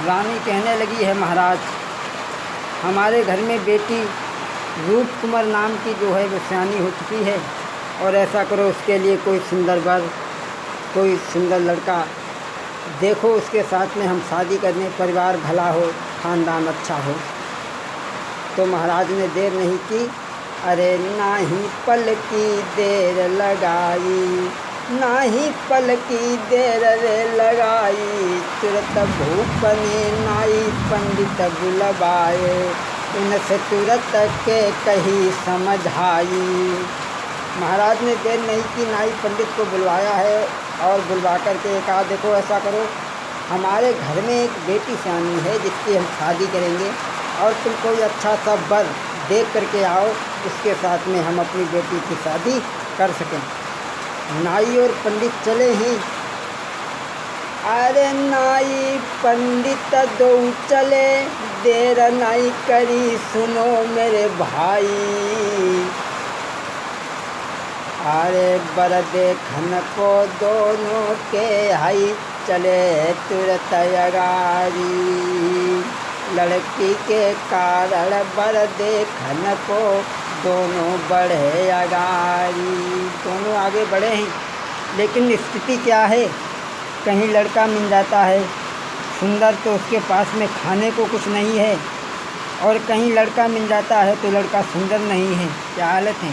रानी कहने लगी है महाराज, हमारे घर में बेटी रूप कुमार नाम की जो है वो सयानी हो चुकी है, और ऐसा करो उसके लिए कोई सुंदर वर, कोई सुंदर लड़का देखो, उसके साथ में हम शादी करने, परिवार भला हो, ख़ानदान अच्छा हो। तो महाराज ने देर नहीं की, अरे नाही पल की देर लगाई, नाही पल की देर रे लगाई, तुरत भूप ने नाई पंडित बुलवाए, उनसे तुरत के कही समझाई। महाराज ने देर नहीं की, नाई पंडित को बुलवाया है और बुलवा कर के कहा, देखो ऐसा करो, हमारे घर में एक बेटी सयानी है जिसकी हम शादी करेंगे, और तुम कोई अच्छा सा वर देख करके आओ, उसके साथ में हम अपनी बेटी की शादी कर सकें। नाई और पंडित चले हैं। अरे नाई पंडित दो चले, देर नहीं करी सुनो मेरे भाई, अरे बर देखन को दोनों के हाई चले तुरंत अगारी, लड़की के कारण बर देखन को दोनों बढ़े अगारी। दोनों आगे बढ़े हैं, लेकिन स्थिति क्या है, कहीं लड़का मिल जाता है सुंदर तो उसके पास में खाने को कुछ नहीं है, और कहीं लड़का मिल जाता है तो लड़का सुंदर नहीं है। क्या हालत है।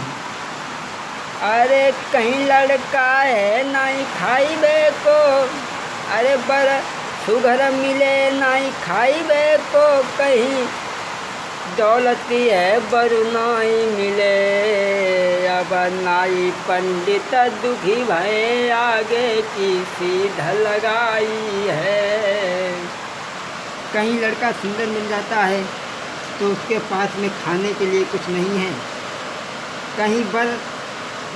अरे कहीं लड़का है नहीं खाइबे को, अरे बर सुघर मिले नहीं खाइबे को, कहीं दौलती है बरु नहीं मिले, अब नाई पंडित दुखी भय आगे की सीध लगाई है। कहीं लड़का सुंदर मिल जाता है तो उसके पास में खाने के लिए कुछ नहीं है, कहीं बर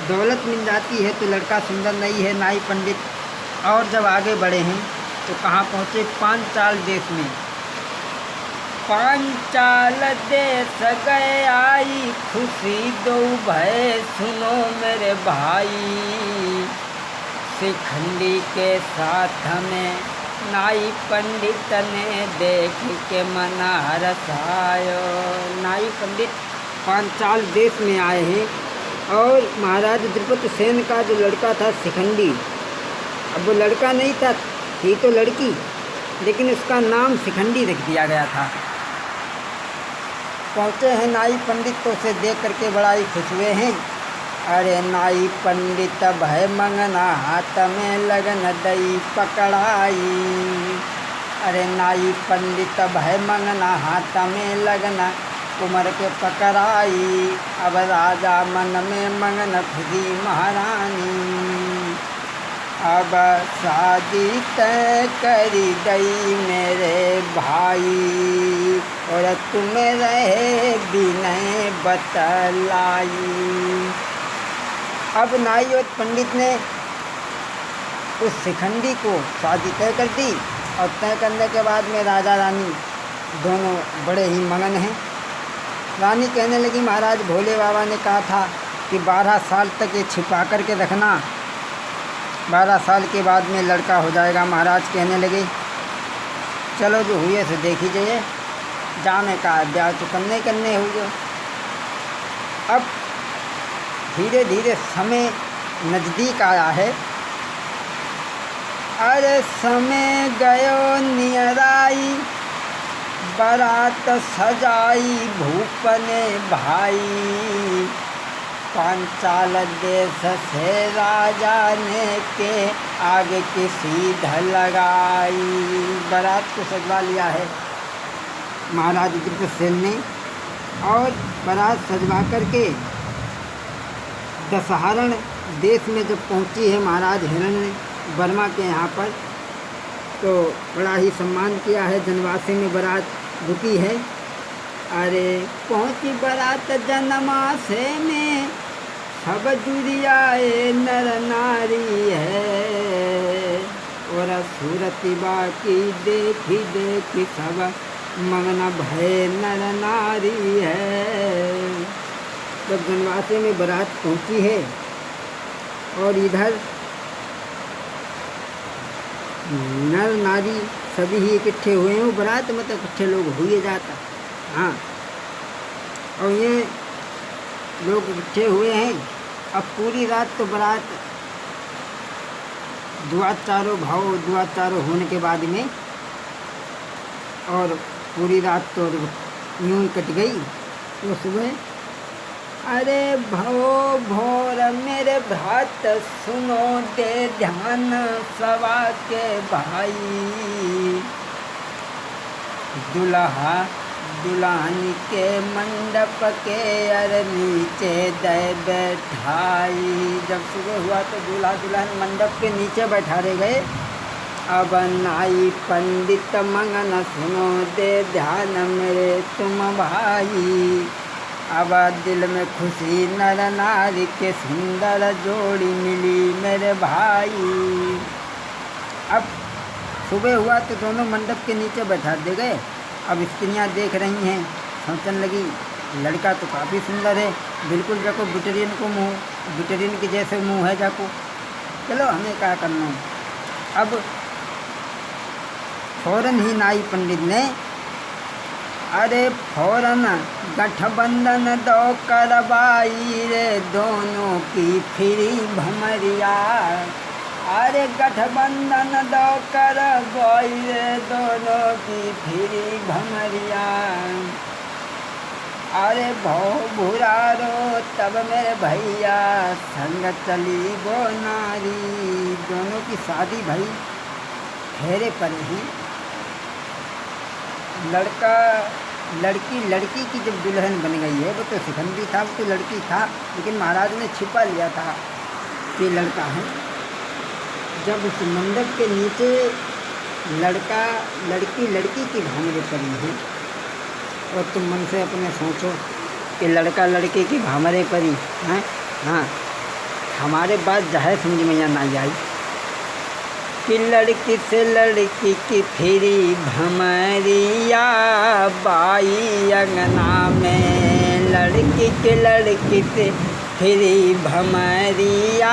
दौलत मिल जाती है तो लड़का सुंदर नहीं है। नाई पंडित और जब आगे बढ़े हैं तो कहाँ पहुँचे, पांचाल देश में। पांचाल देश गए आई खुशी दो भय सुनो मेरे भाई, शिखंडी के साथ में नाई पंडित ने देख के मना रसायो। नाई पंडित पांचाल देश में आए हैं, और महाराज द्रुपद सेन का जो लड़का था शिखंडी, अब वो लड़का नहीं था, थी तो लड़की, लेकिन उसका नाम शिखंडी रख दिया गया था। पहुँचे हैं नाई पंडित तो उसे देख करके बड़ा ही खुश हुए हैं। अरे नाई पंडित भय मंगना हाथ में लगन दई पकड़ाई, अरे नाई पंडित भय मंगना हाथ में लगना कुमर के पकड़ाई, अब राजा मन में मंगन खुदी महारानी, अब शादी तय करी गई मेरे भाई, और तुम रहे बिनय बतलाई। अब नाई और पंडित ने उस शिखंडी को शादी तय कर दी, और तय करने के बाद में राजा रानी दोनों बड़े ही मगन हैं। रानी कहने लगी, महाराज भोले बाबा ने कहा था कि 12 साल तक ये छिपा कर के रखना, 12 साल के बाद में लड़का हो जाएगा। महाराज कहने लगे, चलो जो हुए से देखी जाइए, जाने का ब्याह तो करने हुए। अब धीरे धीरे समय नज़दीक आया है। अरे समय गयो नियराई, बारात सजाई भूप ने भाई, पांचाल देश से राजा ने के आगे की सीध लगाई। बारात को सजवा लिया है महाराज द्रुपद सेन ने, और बारात सजवा करके दशहरण देश में जब पहुंची है महाराज हिरण्य वर्मा के यहाँ पर, तो बड़ा ही सम्मान किया है। जनवासी में बारात रुकी है। अरे पहुंची बारात जनमासे में, सब जुड़ियाए नर नारी है, और सूरती बाकी देखी देखी सब मगन भय नर नारी है। जब जनवासी में बारात पहुंची है, और इधर नर नारी सभी ही इकट्ठे हुए हैं। वो बारात मतलब इकट्ठे लोग हो ही जाता। हाँ, और ये लोग इकट्ठे हुए हैं। अब पूरी रात तो बारात दुआ चारों होने के बाद में, और पूरी रात तो यूं ही कट गई। तो सुबह, अरे भो भोर मेरे भ्रात सुनो दे ध्यान सवा के भाई, दुल्हा दुल्हन के मंडप के अर नीचे दे बैठाई। जब सुबह हुआ तो दूल्हा दुल्हन मंडप के नीचे बैठाए गए। अब नाई पंडित मंगन सुनो दे ध्यान मेरे तुम भाई, अब दिल में खुशी नर नारी के सुंदर जोड़ी मिली मेरे भाई। अब सुबह हुआ तो दोनों मंडप के नीचे बैठा दे गए। अब स्त्रियाँ देख रही हैं, सोचने लगी लड़का तो काफ़ी सुंदर है, बिल्कुल जाको बिटरीन के जैसे मुंह है जाको, चलो हमें क्या करना है। अब फौरन ही नाई पंडित ने अरे फौरन गठबंधन दो करवाई रे दोनों की फिरी भमरिया, अरे गठबंधन दो करवाई रे दोनों की फिरी भमरिया। अरे भौ भुरारो तब मेरे भैया संग चली वो नारी, दोनों की शादी भई फेरे पर ही। लड़की की जब दुल्हन बन गई है, वो तो शिखंडी था, वो तो लड़की था, लेकिन महाराज ने छिपा लिया था कि लड़का है। जब उस मंडप के नीचे लड़की की भामरे पड़ी है, और तुम मन से अपने सोचो कि लड़का लड़के की भामरे पड़ी हैं। हाँ, हमारे बात जाहे समझ में ना आई कि लड़की से लड़की की फिरी भमरिया, बाई अंगना में लड़की से फिरी भमरिया,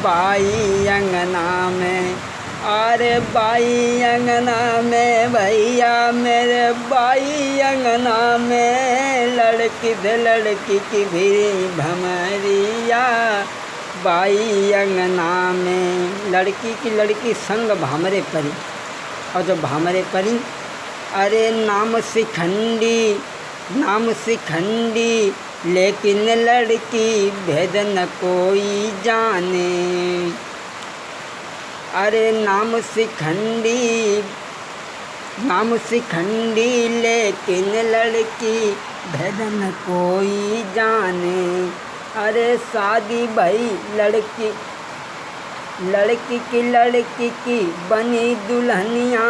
बाई अंगना में। अरे बाई अंगना में भैया मेरे बाई अंगना में, लड़की से लड़की की फिरी भमरिया, बाई अंगना में। लड़की संग भामरे परी, और जब भामरे परी, अरे नाम शिखंडी लेकिन लड़की भेद न कोई जाने। अरे नाम शिखंडी लेकिन लड़की भेद न कोई जाने। अरे शादी भई लड़की की बनी दुल्हनिया,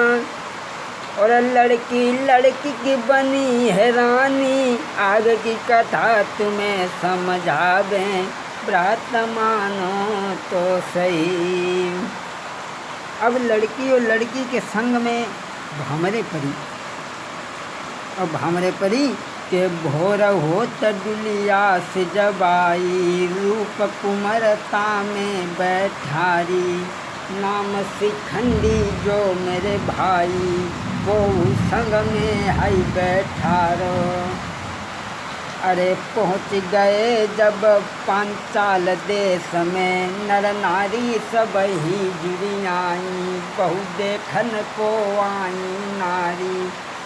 और लड़की की बनी है रानी। आगे की कथा तुम्हें समझावें, व्रत मानो तो सही। अब लड़की और लड़की के संग में भामरे पड़ी, और भामरे पड़ी के भोर होत डुलिया से जबाई, रूप कुमरता में बैठारी। नाम शिखंडी जो मेरे भाई, वो संग में हई बैठारो। अरे पहुँच गए जब पांचाल देश में, नर नारी सब ही जुड़ी आई। बहु देखन को आई नारी,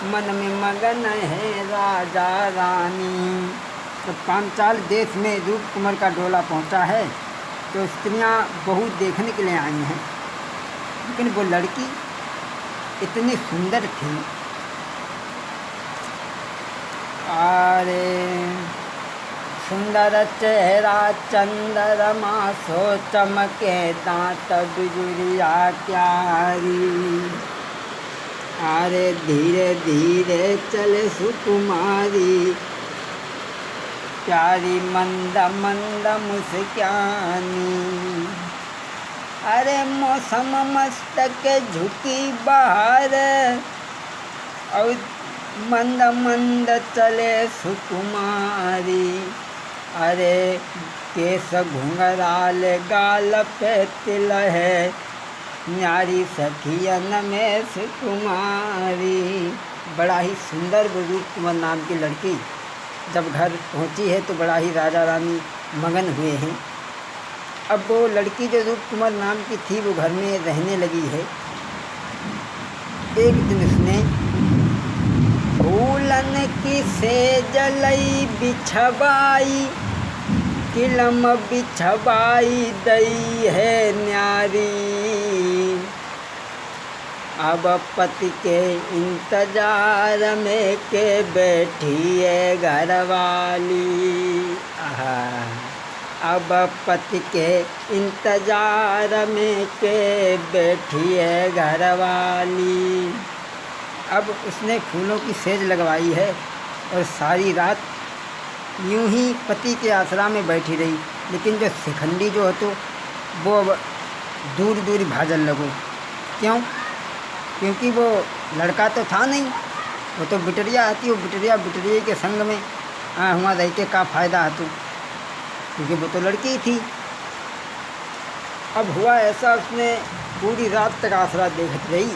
मन में मगन है राजा रानी। तो पांचाल देश में रूप कुमार का डोला पहुंचा है, तो स्त्रियां बहू देखने के लिए आई हैं, लेकिन वो लड़की इतनी सुंदर थी। अरे सुंदर चेहरा चंद्रमा सो, चमके दांत बिजुरिया क्यारी। अरे धीरे धीरे चले सुकुमारी, प्यारी मंद मंद मुस्कानी। अरे मौसम मस्तक झुकी बाहर, और मंद मंद चले सुकुमारी। अरे केस घुंघराल गाल पे तिल है, न्यारी सखियन में सुकुमारी। बड़ा ही सुंदर वो रूप कुंवर नाम की लड़की जब घर पहुंची है तो बड़ा ही राजा रानी मगन हुए हैं। अब वो लड़की जो रूप कुंवर नाम की थी वो घर में रहने लगी है। एक दिन उसने फूलन की सेज लई बिछवाई, किलम बिछवाई दई है न्यारी। अब पति के इंतजार में के बैठी है घरवाली। अब पति के इंतजार में के बैठी है घरवाली। अब उसने फूलों की सेज लगवाई है और सारी रात यूं ही पति के आसरा में बैठी रही। लेकिन जो शिखंडी जो है तो वो अब दूर दूर भागने लगो। क्यों? क्योंकि वो लड़का तो था नहीं, वो तो बिटरिया आती। वो बिटरिया के संग में हुआ रह के का फ़ायदा है तो, क्योंकि वो तो लड़की थी। अब हुआ ऐसा, उसने पूरी रात तक आसरा देखती रही,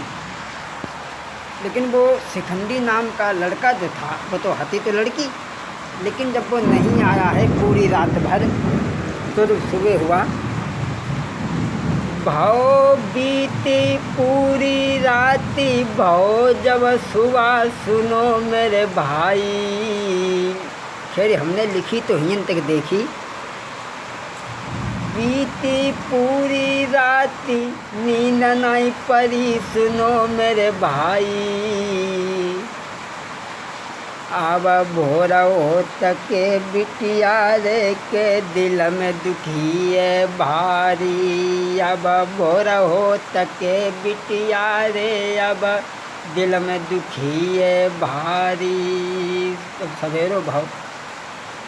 लेकिन वो शिखंडी नाम का लड़का जो था वो तो हती तो लड़की। लेकिन जब वो नहीं आया है पूरी रात भर, तो जब सुबह हुआ, भाव बीती पूरी राती भाव जब सुबह सुनो मेरे भाई। खैर हमने लिखी तो हियन तक देखी। बीती पूरी राती नींद नहीं परी सुनो मेरे भाई। अब भोर हो तके बिटिया रे के दिल में दुखी है भारी। अब भोर हो तके बिटिया रे अब दिल में दुखी है भारी। तो सवेरो भाव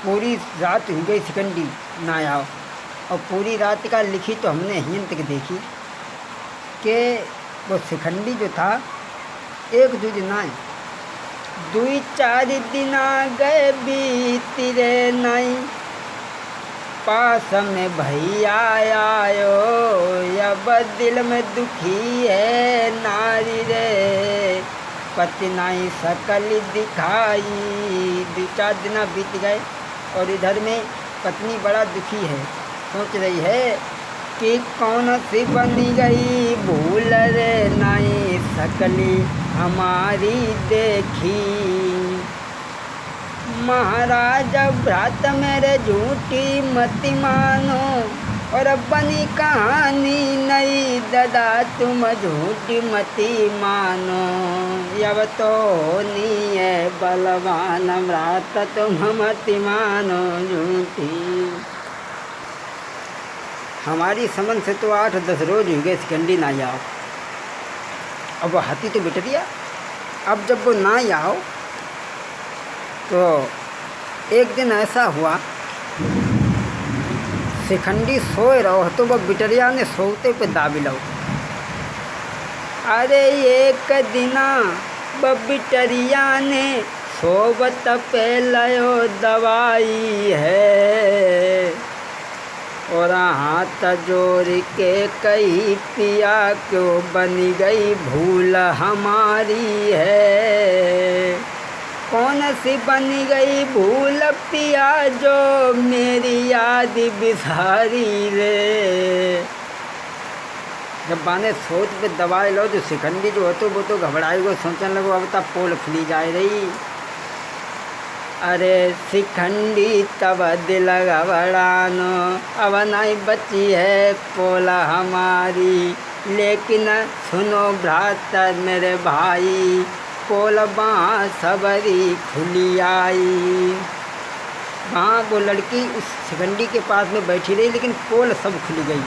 पूरी रात हो गई, शिखंडी ना आओ। और पूरी रात का लिखी तो हमने हियन तक देखी कि वो शिखंडी जो था एक दो दिन आए, 2-4 दिन गए बीती रे नहीं। पास में भैया आयो अब दिल में दुखी है नारी रे। पति नहीं सकल दिखाई। 2-4 दिन बीत गए और इधर में पत्नी बड़ा दुखी है। सोच रही है कि कौन सी बनी गई भूल रे नहीं सकली हमारी देखी। महाराज भ्रात मेरे झूठी मति मानो और बनी कहानी नहीं दादा तुम झूठी मति मानो। अब तो नहीं है बलवान भ्रात तुम मति मानो झूठी। हमारी समझ से तो 8-10 रोज हो गए शिखंडी ना आओ। अब वो हाथी तो बिटरिया। अब जब वो ना आओ तो एक दिन ऐसा हुआ, शिखंडी सोए रहो तो वो बिटरिया ने सोते पे दाबी लो। अरे एक दिना वो बिटरिया ने सोबत पे लयो दवाई है। और हाथ जोड़ के कही पिया क्यों बनी गई भूल हमारी है। कौन सी बनी गई भूल पिया जो मेरी याद बिसारी रे। जब बाने सोच पे दवाई लो तो शिखंडी जो होतो वो तो घबराई को सोचने लगो अब तक पोल खुली जाए रही। अरे शिखंडी तब दिल घबरानो अब नहीं बची है पोला हमारी। लेकिन सुनो भ्राता मेरे भाई पोल बाँ सबरी खुली आई। वहाँ वो लड़की उस शिखंडी के पास में बैठी रही, लेकिन पोल सब खुली गई।